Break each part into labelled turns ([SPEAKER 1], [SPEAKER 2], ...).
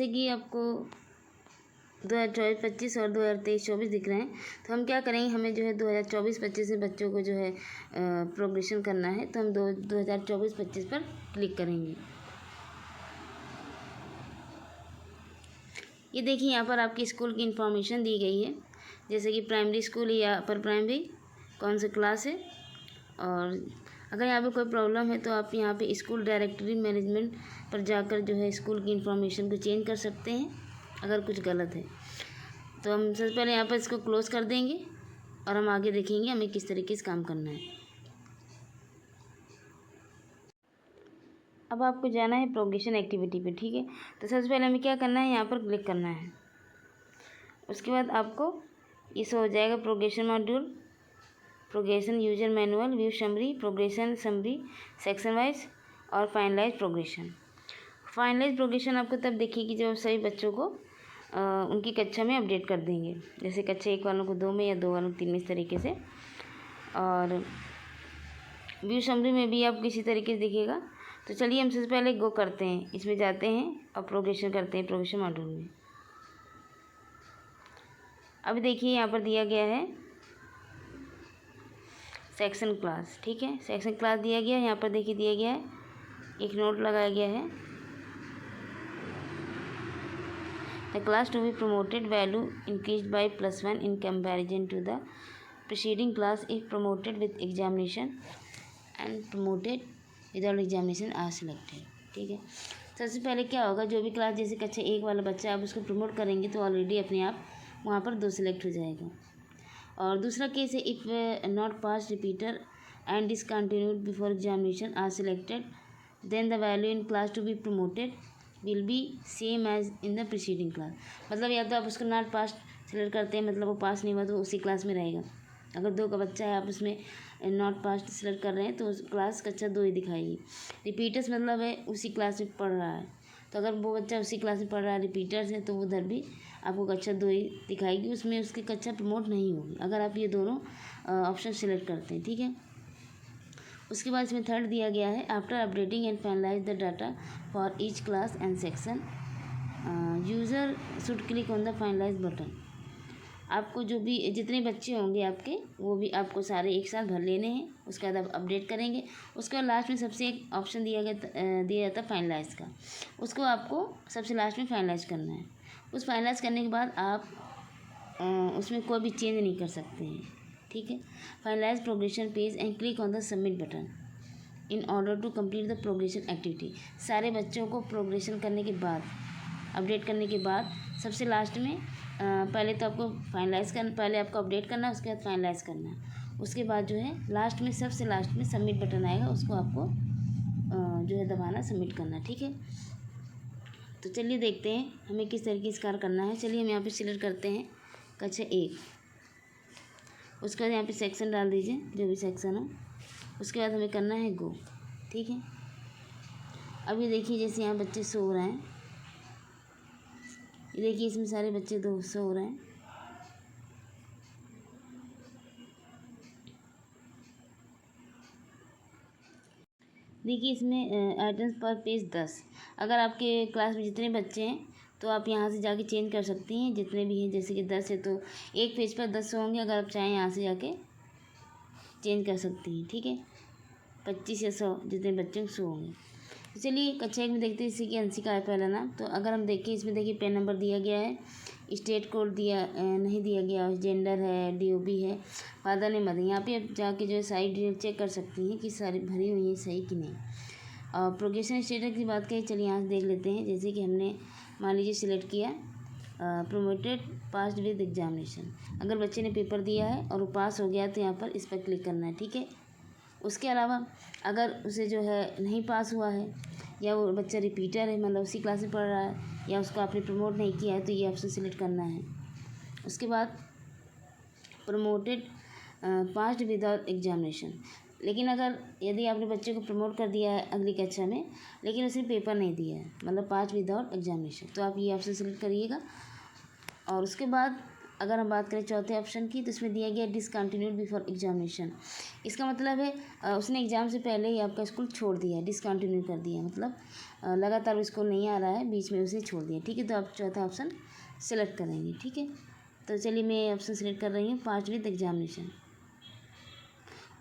[SPEAKER 1] जैसे कि आपको 2024-25 और 2023-24 दिख रहे हैं, तो हम क्या करेंगे, हमें जो है 2024-25 से बच्चों को जो है प्रोग्रेशन करना है, तो हम 2024-25 पर क्लिक करेंगे। ये देखिए यहाँ पर आपकी स्कूल की इन्फॉर्मेशन दी गई है, जैसे कि प्राइमरी स्कूल या अपर प्राइमरी, कौन सा क्लास है। और अगर यहाँ पे कोई प्रॉब्लम है तो आप यहाँ पे स्कूल डायरेक्टरी मैनेजमेंट पर जाकर जो है स्कूल की इन्फॉर्मेशन को चेंज कर सकते हैं अगर कुछ गलत है। तो हम सबसे पहले यहाँ पर इसको क्लोज़ कर देंगे और हम आगे देखेंगे हमें किस तरीके से काम करना है। अब आपको जाना है प्रोग्रेशन एक्टिविटी पे, ठीक है। तो सबसे पहले हमें क्या करना है, यहाँ पर क्लिक करना है। उसके बाद आपको ये शो हो जाएगा progression module, progression user manual, view summary, progression summary, section wise और फाइनलाइज प्रोग्रेशन। फाइनलाइज प्रोग्रेशन आपको तब दिखेगी जब सभी बच्चों को उनकी कक्षा में अपडेट कर देंगे, जैसे कक्षा 1 वालों को 2 में या 2 वालों को 3 में, इस तरीके से। और व्यू समरी में भी आप किसी तरीके से दिखेगा। तो चलिए हम सबसे पहले गो करते हैं, इसमें जाते हैं और प्रोग्रेशन करते हैं प्रोग्रेशन मॉड्यूल में। अब देखिए यहाँ पर दिया गया है सेक्शन क्लास, ठीक है। सेक्शन क्लास दिया गया है, यहाँ पर देखिए दिया गया है, एक नोट लगाया गया है, the class to be promoted value increased by +1 in comparison to the preceding class if promoted with examination and promoted without examination are selected, ठीक है। सबसे पहले क्या होगा, जो भी क्लास जैसे कक्षा 1 वाला बच्चा आप उसको प्रमोट करेंगे तो ऑलरेडी अपने आप वहाँ पर 2 सिलेक्ट हो जाएगा। और दूसरा केस है, if not pass repeater and discontinued before examination are selected then the value in class to be promoted will be same as in the preceding class. मतलब या तो आप उसको नॉट पास सिलेक्ट करते हैं, मतलब वो पास नहीं हुआ तो उसी क्लास में रहेगा। अगर 2 का बच्चा है, आप उसमें नॉट पास सिलेक्ट कर रहे हैं तो उस क्लास कक्षा 2 ही दिखाएगी। रिपीटर्स मतलब है उसी क्लास में पढ़ रहा है, तो अगर वो बच्चा उसी क्लास में पढ़ रहा है रिपीटर्स है तो उधर भी आपको कक्षा 2 ही दिखाएगी, उसमें उसकी कक्षा प्रमोट नहीं होगी अगर आप ये दोनों ऑप्शन सिलेक्ट करते हैं, ठीक है। उसके बाद इसमें थर्ड दिया गया है, after updating and finalize the data for each class and section user should click on the finalize button. आपको जो भी जितने बच्चे होंगे आपके, वो भी आपको सारे एक साथ भर लेने हैं। उसके बाद आप अपडेट करेंगे। उसके बाद लास्ट में सबसे एक ऑप्शन दिया जाता फाइनलाइज का, उसको आपको सबसे लास्ट में फाइनलाइज करना है। उस फाइनलाइज करने के बाद आप उसमें कोई भी चेंज नहीं कर सकते हैं, ठीक है। Finalize progression page and click on the submit button in order to complete the progression activity. सारे बच्चों को प्रोग्रेशन करने के बाद, अपडेट करने के बाद सबसे लास्ट में पहले तो आपको पहले आपको अपडेट करना है, उसके बाद फाइनलाइज करना है। उसके बाद जो है लास्ट में, सबसे लास्ट में सबमिट बटन आएगा, उसको आपको जो है दबाना, सबमिट करना, ठीक है। तो चलिए देखते हैं हमें किस तरीके से कार्य करना है। चलिए हम यहाँ पे सिलेक्ट करते हैं कक्षा 1। उसके बाद यहाँ पे सेक्शन डाल दीजिए, जो भी सेक्शन हो। उसके बाद हमें करना है गो, ठीक है। अब ये देखिए जैसे यहाँ बच्चे सो हो रहे हैं, ये देखिए इसमें सारे बच्चे 2 सो हो रहे हैं। देखिए इसमें आइटम्स पर पेज 10। अगर आपके क्लास में जितने बच्चे हैं तो आप यहाँ से जाके चेंज कर सकती हैं, जितने भी हैं। जैसे कि 10 है तो एक पेज पर 10 होंगे, अगर आप चाहें यहाँ से जाके चेंज कर सकती हैं, ठीक है। 25 या 100 जितने बच्चे 100 होंगे। तो चलिए कक्षा 1 में देखते हैं, इसी की अंशी का है पहला नाम। तो अगर हम देखें इसमें, देखिए पेन नंबर दिया गया है, स्टेट कोड नहीं दिया गया, जेंडर है, DOB है, फादर ने मदर। यहाँ पे आप जाके जो है सारी डिटेल चेक कर सकती हैं कि सारी भरी हुई है सही कि नहीं। और प्रोग्रेशन स्टेटस की बात करें, चलिए यहाँ से देख लेते हैं। जैसे कि हमने मान लीजिए सिलेक्ट किया प्रोमोटेड पास्ड विद एग्जामिनेशन। अगर बच्चे ने पेपर दिया है और वो पास हो गया तो यहाँ पर इस पर क्लिक करना है, ठीक है। उसके अलावा अगर उसे जो है नहीं पास हुआ है, या वो बच्चा रिपीटर है, मतलब उसी क्लास में पढ़ रहा है, या उसको आपने प्रमोट नहीं किया है, तो ये ऑप्शन सिलेक्ट करना है। उसके बाद प्रमोटेड पास्ड विदाउट एग्जामिनेशन। लेकिन अगर यदि आपने बच्चे को प्रमोट कर दिया है अगली कक्षा में, लेकिन उसने पेपर नहीं दिया है, मतलब पास विदाउट एग्जामिनेशन, तो आप ये ऑप्शन सेलेक्ट करिएगा। और उसके बाद अगर हम बात करें चौथे ऑप्शन की, तो इसमें दिया गया डिसकंटिन्यूड बिफोर एग्जामिनेशन। इसका मतलब है उसने एग्ज़ाम से पहले ही आपका स्कूल छोड़ दिया, डिसकंटिन्यू कर दिया, मतलब लगातार स्कूल नहीं आ रहा है, बीच में उसे छोड़ दिया। ठीक है, तो आप चौथा ऑप्शन सेलेक्ट करेंगे। ठीक है, तो चलिए मैं ऑप्शन सेलेक्ट कर रही हूँ, पास्ट विद एग्जामिनेशन।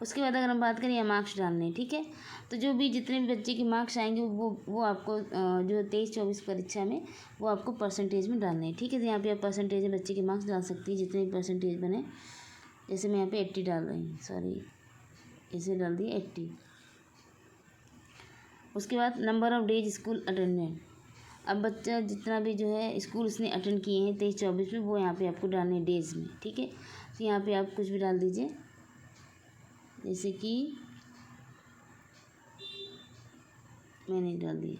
[SPEAKER 1] उसके बाद अगर हम बात करें मार्क्स डालने, ठीक है, तो जो भी जितने भी बच्चे के मार्क्स आएंगे वो आपको जो 23-24 परीक्षा में वो आपको परसेंटेज में डालने हैं। ठीक है, तो यहाँ पे आप परसेंटेज में बच्चे के मार्क्स डाल सकती है, जितने भी परसेंटेज बने। जैसे मैं यहाँ पे 80 डाल रही हूँ, सॉरी इसे डाल दिए 80। उसके बाद number of days school attendant. अब बच्चा जितना भी जो है स्कूल उसने अटेंड किए हैं 23-24 में, वो यहाँ पे आपको डालने हैं डेज में। ठीक है, तो यहाँ पे आप कुछ भी डाल दीजिए, जैसे कि मैंने डाल दिए।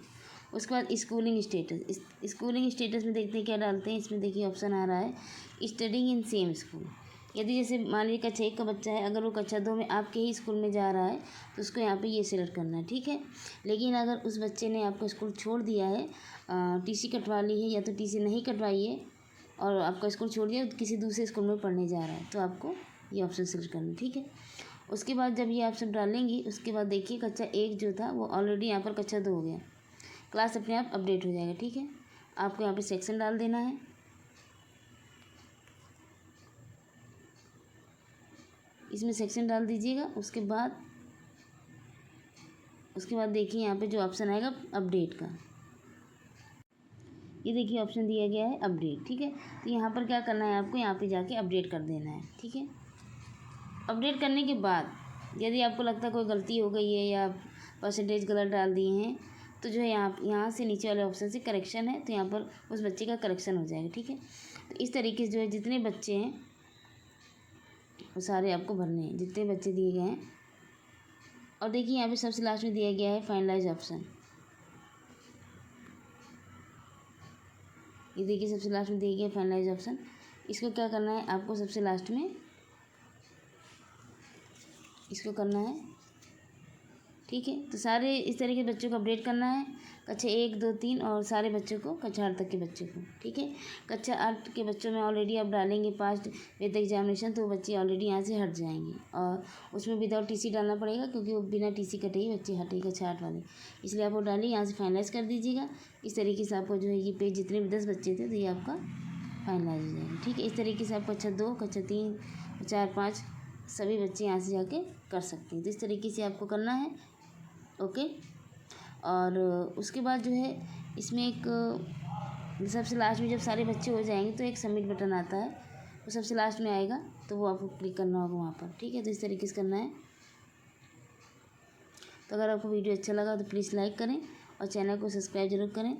[SPEAKER 1] उसके बाद स्कूलिंग स्टेटस। स्कूलिंग स्टेटस में देखते हैं क्या डालते हैं। इसमें देखिए ऑप्शन आ रहा है स्टडिंग इन सेम स्कूल। यदि जैसे मान लीजिए कक्षा 1 का बच्चा है, अगर वो कक्षा 2 में आपके ही स्कूल में जा रहा है तो उसको यहाँ पे ये सिलेक्ट करना है। ठीक है, लेकिन अगर उस बच्चे ने आपका स्कूल छोड़ दिया है, टीसी कटवा ली है या तो टीसी नहीं कटवाई है और आपका स्कूल छोड़ दिया, किसी दूसरे स्कूल में पढ़ने जा रहा है, तो आपको ये ऑप्शन सिलेक्ट करना है। ठीक है, उसके बाद जब ये आप सब डालेंगी, उसके बाद देखिए कक्षा 1 जो था वो ऑलरेडी यहाँ पर कक्षा 2 हो गया, क्लास अपने आप अपडेट हो जाएगा। ठीक है, आपको यहाँ पे सेक्शन डाल देना है। इसमें सेक्शन डाल दीजिएगा। उसके बाद देखिए यहाँ पे जो ऑप्शन आएगा अपडेट का, ये देखिए ऑप्शन दिया गया है अपडेट। ठीक है, तो यहाँ पर क्या करना है, आपको यहाँ पे जाके अपडेट कर देना है। ठीक है, अपडेट करने के बाद यदि आपको लगता है कोई गलती हो गई है या परसेंटेज गलत डाल दिए हैं, तो जो है यहाँ से नीचे वाले ऑप्शन से करेक्शन है, तो यहाँ पर उस बच्चे का करेक्शन हो जाएगा। ठीक है, तो इस तरीके से जो है जितने बच्चे हैं वो सारे आपको भरने हैं, जितने बच्चे दिए गए हैं। और देखिए यहाँ पे सबसे लास्ट में दिया गया है फाइनलाइज ऑप्शन। ये देखिए सबसे लास्ट में दिया गया है फाइनलाइज ऑप्शन। इसको क्या करना है, आपको सबसे लास्ट में इसको करना है। ठीक है, तो सारे इस तरह के बच्चों को अपडेट करना है, कक्षा 1, 2, 3 और सारे बच्चों को, कक्षा 8 तक के बच्चों को। ठीक है, कक्षा 8 के बच्चों में ऑलरेडी आप डालेंगे पास्ट विद एग्जामिनेशन, तो बच्चे ऑलरेडी यहाँ से हट जाएंगे और उसमें विदाउट टीसी डालना पड़ेगा, क्योंकि वो बिना टीसी कटे ही बच्चे हटेंगे कक्षा 8 वाले, इसलिए आप वो डालिए, यहाँ से फाइनलाइज कर दीजिएगा। इस तरीके से आपको जो है ये पेज जितने भी 10 बच्चे थे तो ये आपका फाइनलाइज हो जाएगा। ठीक है, इस तरीके से आप कक्षा 2, कक्षा 3, 4, 5 सभी बच्चे यहाँ से जाके कर सकते हैं। तो इस तरीके से आपको करना है। ओके, और उसके बाद जो है इसमें एक सबसे लास्ट में जब सारे बच्चे हो जाएंगे तो एक सबमिट बटन आता है, वो सबसे लास्ट में आएगा, तो वो आपको क्लिक करना होगा वहाँ पर। ठीक है, तो इस तरीके से करना है। तो अगर आपको वीडियो अच्छा लगा तो प्लीज़ लाइक करें और चैनल को सब्सक्राइब जरूर करें।